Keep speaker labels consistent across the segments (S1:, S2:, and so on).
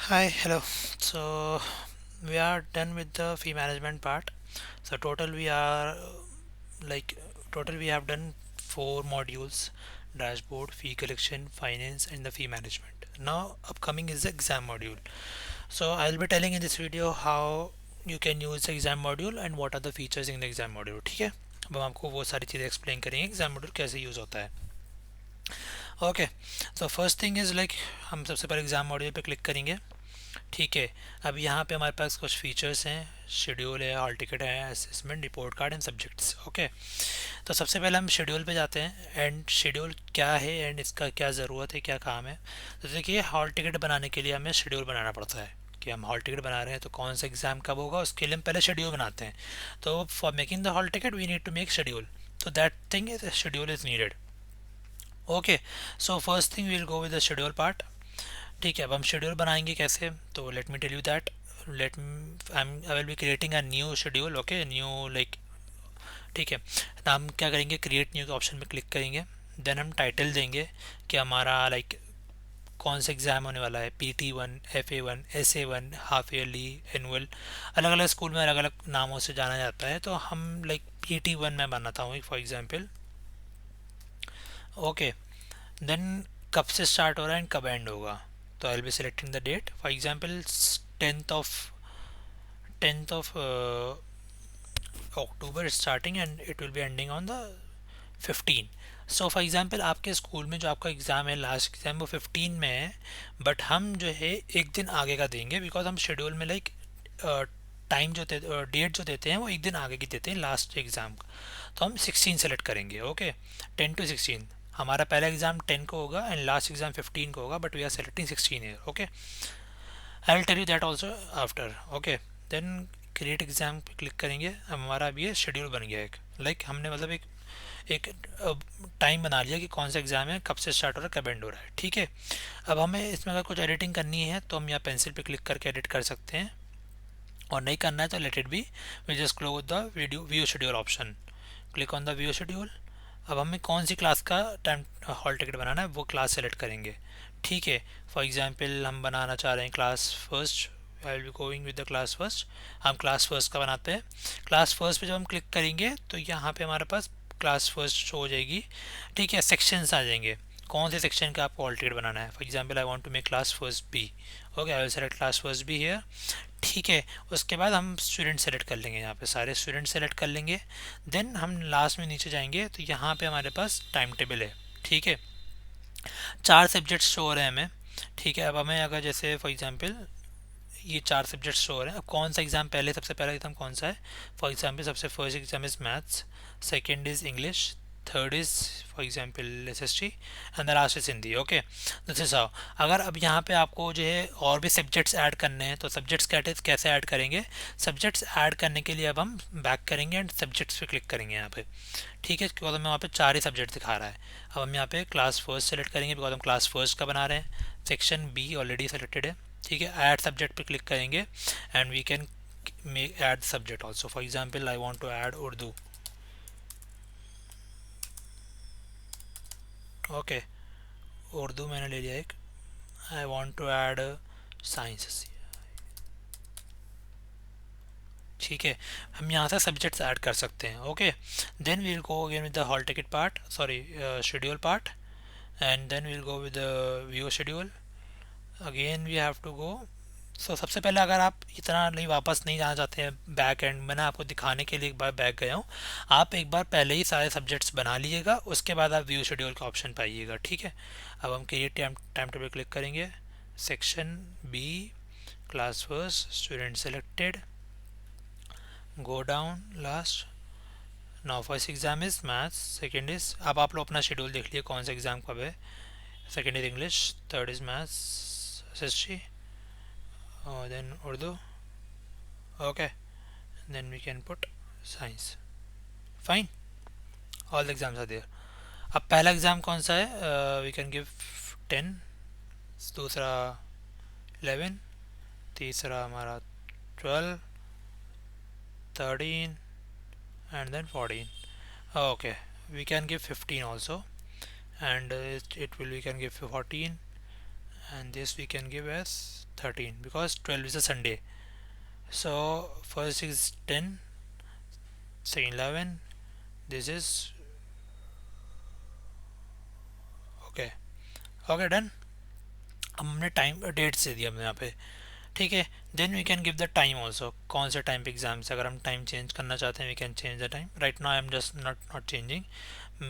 S1: Hi, hello. So we are done with the fee management part. So total we are like total we have done four modules: dashboard, fee collection, finance, and the fee management. Now upcoming is the exam module. So I'll be telling in this video how you can use the exam module and what are the features in the exam module. ठीक है, अब हम आपको वो सारी चीज़ें explain करेंगे exam module कैसे यूज़ होता है. ओके, तो फर्स्ट थिंग इज़ लाइक हम सबसे पहले एग्जाम मॉड्यूल पे क्लिक करेंगे. ठीक है, अब यहाँ पे हमारे पास कुछ फीचर्स हैं. शेड्यूल है, हॉल टिकट है, assessment, report card and subjects. Okay, तो सबसे पहले हम शेड्यूल पे जाते हैं. एंड शेड्यूल क्या है एंड इसका क्या ज़रूरत है, क्या काम है. तो देखिए, हॉल टिकट बनाने के लिए हमें शेड्यूल बनाना पड़ता है कि हम हॉल टिकट बना रहे हैं तो कौन सा एग्ज़ाम कब होगा, उसके लिए हम पहले शेड्यूल बनाते हैं. तो for making the hall ticket we need to make schedule. तो that thing is schedule is needed. Okay, so first thing we'll go with the schedule part. ठीक है, अब हम शेड्यूल बनाएंगे कैसे, तो let me tell you that. Let I will be creating a new schedule. Okay, new like. ठीक है, तो हम क्या करेंगे, क्रिएट न्यू के ऑप्शन पे क्लिक करेंगे. देन हम टाइटल देंगे कि हमारा लाइक कौन सा एग्ज़ाम होने वाला है. PT1, FA1, SA1, half yearly, annual. अलग अलग स्कूल में अलग अलग नामों से जाना जाता है, तो हम लाइक PT1 में बनाता हूँ फॉर एग्जाम्पल. ओके, देन कब से स्टार्ट हो रहा है एंड कब एंड होगा. तो I will be selecting the date for example 10th of October starting and it will be ending on the 15. So for example आपके स्कूल में जो आपका एग्ज़ाम है, लास्ट एग्ज़ाम, वो 15 में है. बट हम जो है एक दिन आगे का देंगे बिकॉज हम शेड्यूल में लाइक टाइम जो डेट जो देते हैं वो एक दिन आगे की देते हैं लास्ट एग्ज़ाम का. तो हम 16 सेलेक्ट करेंगे. Okay, 10 to 16. हमारा पहला एग्ज़ाम 10 को होगा एंड लास्ट एग्ज़ाम 15 को होगा, but we are selecting 16 year. Okay, I will tell you that also after. Okay, then create exam पे क्लिक करेंगे. अब हमारा अभी ये शेड्यूल बन गया एक लाइक हमने मतलब एक एक टाइम बना लिया कि कौन सा एग्ज़ाम है, कब से स्टार्ट हो रहा है, कब एंड हो रहा है. ठीक है, अब हमें इसमें अगर कुछ एडिटिंग करनी है तो हम यहाँ पेंसिल पे क्लिक करके एडिट कर सकते हैं, और नहीं करना है तो let it be. We just close the video view schedule option. Click on the view schedule. अब हमें कौन सी क्लास का टाइम हॉल टिकट बनाना है वो क्लास सेलेक्ट करेंगे. ठीक है, फॉर एग्जांपल हम बनाना चाह रहे हैं class first. I will be going with the class first. हम क्लास फर्स्ट का बनाते हैं. क्लास फर्स्ट पे जब हम क्लिक करेंगे तो यहाँ पे हमारे पास क्लास फर्स्ट शो हो जाएगी. ठीक है, सेक्शंस आ जाएंगे, कौन से सेक्शन का आपको हॉल टिकट बनाना है. For example I want to make class first B. Okay, I will select class first B here. ठीक है, उसके बाद हम स्टूडेंट सेलेक्ट कर लेंगे, यहाँ पे सारे स्टूडेंट सेलेक्ट कर लेंगे. देन हम लास्ट में नीचे जाएंगे तो यहाँ पे हमारे पास टाइम टेबल है. ठीक है, 4 सब्जेक्ट्स शो हो रहे हैं हमें. ठीक है, अब हमें अगर जैसे फॉर एग्जांपल ये 4 सब्जेक्ट्स शो हो रहे हैं, अब कौन सा एग्ज़ाम पहले, सबसे पहला एग्ज़ाम कौन सा है. फॉर एग्जांपल सबसे first exam is maths, second is English, third is for example SST and the last is Hindi. Okay, this is how. अगर अब यहाँ पे आपको जो है और भी सब्जेक्ट्स ऐड करने हैं तो सब्जेक्ट्स कैसे ऐड करेंगे. सब्जेक्ट्स ऐड करने के लिए अब हम बैक करेंगे एंड सब्जेक्ट्स पे क्लिक करेंगे यहाँ पे. ठीक है, बिकॉज हमें वहाँ पे 4 ही सब्जेक्ट दिखा रहा है. अब हम यहाँ पे क्लास फर्स्ट सेलेक्ट करेंगे बिकॉज हम क्लास फर्स्ट का बना रहे हैं. सेक्शन बी ऑलरेडी सेलेक्टेड है. ठीक है, ऐड सब्जेक्ट पे क्लिक करेंगे and we can make add subject also. For example I want to add Urdu. Okay, Urdu मैंने ले लिया एक. I want to add science. ठीक है, हम यहाँ से सब्जेक्ट्स ऐड कर सकते हैं. Okay, then we'll go again with the hall ticket part, sorry schedule part. And then we'll go with the view schedule. Again we have to go. So सबसे पहले अगर आप इतना नहीं वापस नहीं जाना चाहते हैं बैक एंड, मैंने आपको दिखाने के लिए एक बार बैक गया हूँ. आप एक बार पहले ही सारे सब्जेक्ट्स बना लीजिएगा, उसके बाद आप व्यू शेड्यूल का ऑप्शन पाइएगा. ठीक है, अब हम क्रिएट टाइम टेबल क्लिक करेंगे. Section B, class first, student selected, go down last. Now first exam is maths, second is, अब आप लोग अपना शेड्यूल देख लिए कौन सा एग्जाम कब है. Second is English, third is maths, SST, then Urdu. Okay, then we can put science. Fine, all the exams are there. अब पहला एग्ज़ाम कौन सा है, वी कैन गिव 10, दूसरा 11, तीसरा हमारा 12, 13 and then 14. Okay, we can give 15 also, and it will, we can give 14, and this we can give as 13 because 12 is a Sunday. So first is 10, second 11. This is okay. Okay, done. अब हमने time date से दिया हमने यहाँ पे, ठीक है. Then we can give the time also, कौन से टाइम पे एग्जाम से. अगर हम टाइम चेंज करना चाहते हैं we can change the time. Right now I am just not changing.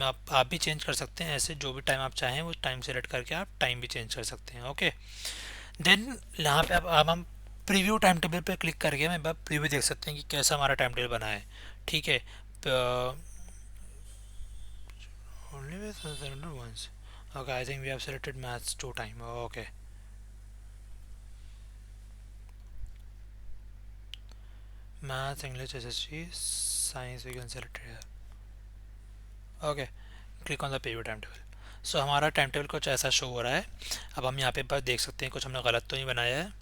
S1: आप भी चेंज कर सकते हैं ऐसे, जो भी टाइम आप चाहें वो टाइम सेलेक्ट करके आप टाइम भी चेंज कर सकते हैं. ओके. देन यहाँ पे अब हम प्रीव्यू टाइम टेबल पे क्लिक करके हम प्रीव्यू देख सकते हैं कि कैसा हमारा टाइम टेबल बना है, ठीक है. Only with once. Okay, I think we have selected maths 2 time. Okay. Maths, English, SST, Science we can select here. Okay. Click on the preview time table. So हमारा टाइम टेबल कुछ ऐसा show हो रहा है. अब हम यहाँ पे बस देख सकते हैं कुछ हमने गलत तो नहीं बनाया है.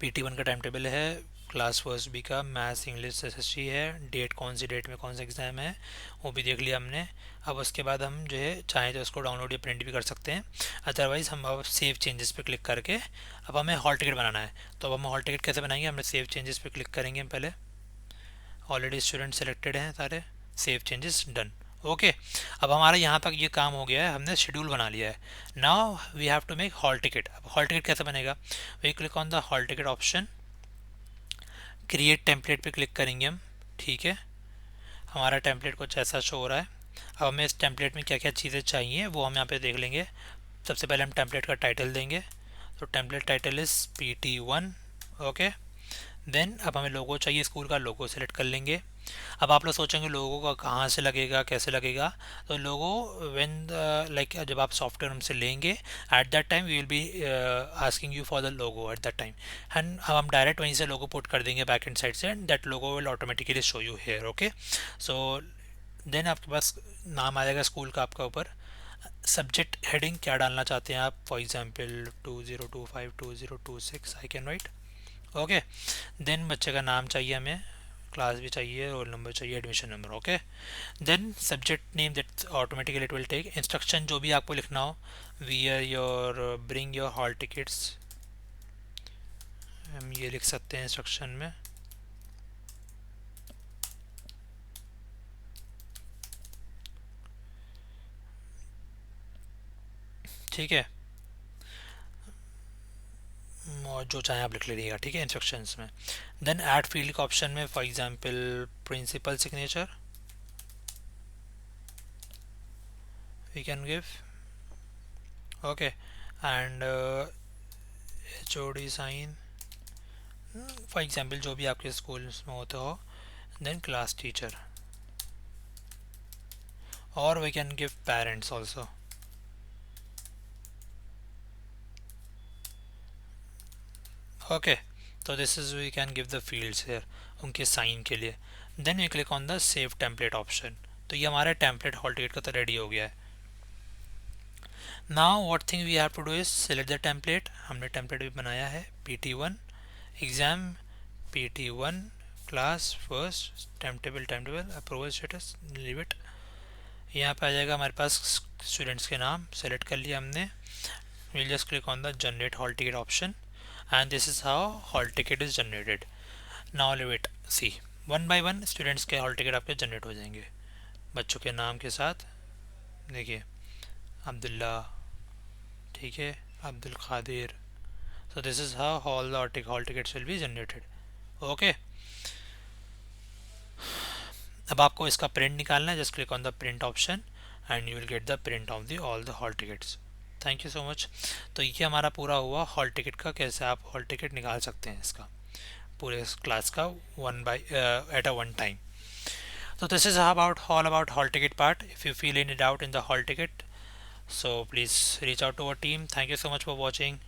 S1: PT1 का टाइम टेबल है, क्लास फर्स्ट बी का मैथ्स इंग्लिश SST है, डेट कौन सी डेट में कौन सा एग्ज़ाम है वो भी देख लिया हमने. अब उसके बाद हम जो है चाहें तो उसको डाउनलोड या प्रिंट भी कर सकते हैं. अदरवाइज़ हम अब सेव चेंजेस पे क्लिक करके अब हमें हॉल टिकट बनाना है. तो अब हम हॉल टिकट कैसे बनाएंगे, हमने सेव चेंजेस पे क्लिक करेंगे. हम पहले ऑलरेडी स्टूडेंट सेलेक्टेड हैं सारे, सेव चेंजेस डन. ओके. अब हमारा यहाँ तक ये काम हो गया है, हमने शेड्यूल बना लिया है. Now we have to make hall ticket. अब हॉल टिकट कैसे बनेगा, we click on the hall ticket option, create template पे क्लिक करेंगे हम, ठीक है. हमारा टेम्पलेट कुछ ऐसा शो हो रहा है. अब हमें इस टेम्पलेट में क्या क्या चीज़ें चाहिए वो हम यहाँ पे देख लेंगे. सबसे पहले हम टेम्पलेट का टाइटल देंगे. तो template title is PT1. Okay. Then अब हमें लोगो चाहिए, स्कूल का लोगो सेलेक्ट कर लेंगे. अब आप लोग सोचेंगे लोगो का कहाँ से लगेगा, कैसे लगेगा. तो लोगो व्हेन लाइक जब आप सॉफ्टवेयर हमसे लेंगे at that time we will be asking you for the logo at that time. And अब हम डायरेक्ट वहीं से लोगो पुट कर देंगे बैक एंड साइड से, and that logo will automatically show you here. Okay. So then आपके पास नाम आ जाएगा स्कूल का आपका ऊपर. सब्जेक्ट हेडिंग क्या डालना चाहते हैं आप, for example 2025 2026 I can write. Okay. Then बच्चे का नाम चाहिए हमें, क्लास भी चाहिए, रोल नंबर चाहिए, admission number. Okay. Then subject name that automatically it will take. Instruction जो भी आपको लिखना हो, wear your bring your hall tickets, हम ये लिख सकते हैं इंस्ट्रक्शन में. ठीक है. और जो चाहें आप लिख लीजिएगा, ठीक है, इंस्ट्रक्शंस में. देन ऐड फील्ड का ऑप्शन में for example principal signature we can give. Okay. And HOD sign for example जो भी आपके स्कूल में होता हो. देन क्लास टीचर, और we can give parents also. Okay. तो this is we can give the fields here उनके sign के लिए. Then we click on the save template option. तो ये हमारा टेम्पलेट हॉल टिकट का तो रेडी हो गया है. Now what thing we have to do is select the template. हमने टेम्पलेट भी बनाया है, PT1 exam, PT1 class first, time table approval status, leave it. यहाँ पे आ जाएगा हमारे पास स्टूडेंट्स के नाम, सेलेक्ट कर लिया हमने. we'll just click on the generate hall ticket option, and this is how hall ticket is generated. Now leave it, see one by one students के हॉल टिकट आपके जनरेट हो जाएंगे बच्चों के नाम के साथ. देखिए अब्दुल्ला, ठीक है, Abdul Khadir. so this is how all the hall tickets will be generated. Okay. अब आपको इसका प्रिंट निकालना है, just click on the print option and you will get the print of the all the hall tickets. Thank you so much. तो ये हमारा पूरा हुआ हॉल टिकट का, कैसे आप हॉल टिकट निकाल सकते हैं इसका पूरे क्लास का one by at a one time. So this is about all about hall ticket part. If you feel any doubt in the hall ticket, so please reach out to our team. Thank you so much for watching.